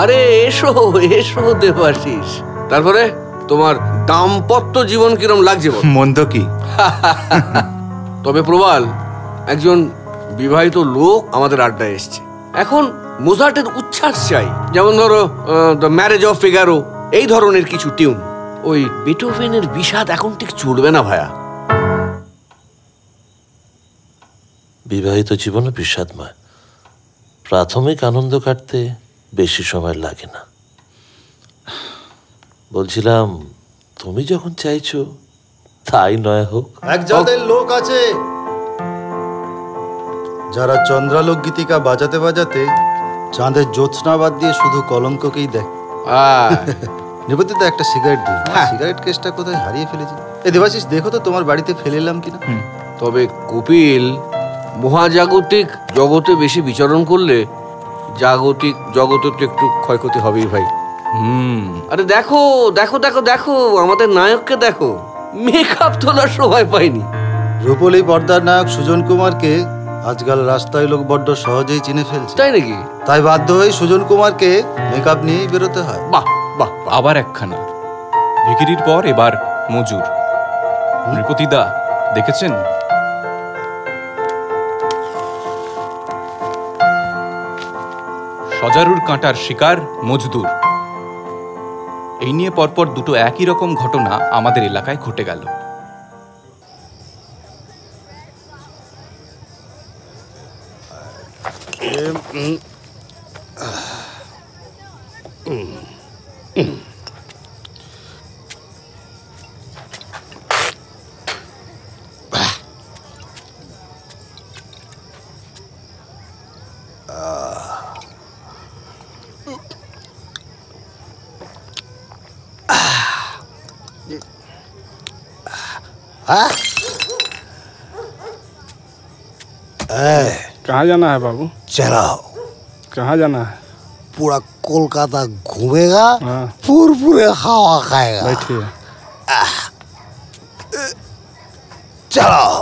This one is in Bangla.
আরে এসো এসো দেবাশিস। তারপরে তোমার দাম্পত্য জীবন কিরম লাগছে? মন্দ কি? তবে প্রবাল, একজন বিবাহিত লোক আমাদের আড্ডায় এসছে। এখন মোজার্টের উচ্ছ্বাস চাই, যেমন ধরো দ্য ম্যারেজ অফ ফিগারো, এই ধরনের কিছু টিউন। ওই বেথোভেনের বিষাদ এখন ঠিক চলবে না ভায়া। বিবাহিত জীবনে বিষাদময়, প্রাথমিক আনন্দ কাটতে বেশি সময় লাগে না। বলছিলাম, তুমি যখন চাইছো তাই নয় হোক। এক জাতের লোক আছে যারা চন্দ্রালোক গীতিকা বাজাতে বাজাতে চাঁদের জ্যোৎস্না বাদ দিয়ে শুধু কলঙ্ককেই দেখ। নিবেদিত একটা সিগারেট দিন। সিগারেট কেসটা কোথায় হারিয়ে ফেলেছি। এই দেবাশিস, দেখো তো তোমার বাড়িতে ফেলে এলাম কিনা। তবে কপিল, মহাজাগতিক জগতে বেশি বিচরণ করলে জাগতিক জগতের তো একটু ক্ষয়ক্ষতি হবেই ভাই। আরে দেখো দেখো দেখো দেখো, আমাদের নায়ককে দেখো, মেকআপ তোলার সময় পাইনি। রূপলি পর্দার নায়ক সুজন কুমারকে আজকাল রাস্তায় লোক বড্ড সহজেই চিনে ফেলছে। তাই নাকি? তাই বাধ্য হয়ে সুজন কুমারকে মেকআপ নিয়েই বেরোতে হয়। বাহ বাহ। আবার একখানা ভিখিরির পর এবার মজুর। নৃপতিদা দেখেছেন? সজারুর কাঁটার শিকার মজদুর। এই নিয়ে পরপর দুটো একই রকম ঘটনা আমাদের এলাকায় ঘটে গেল। कहाँ जाना है बाबू? चलाओ। कहाँ जाना है? पूरा कोलकाता घूमेगा, पूरे हवा खाएगा। बैठिए। चलाओ।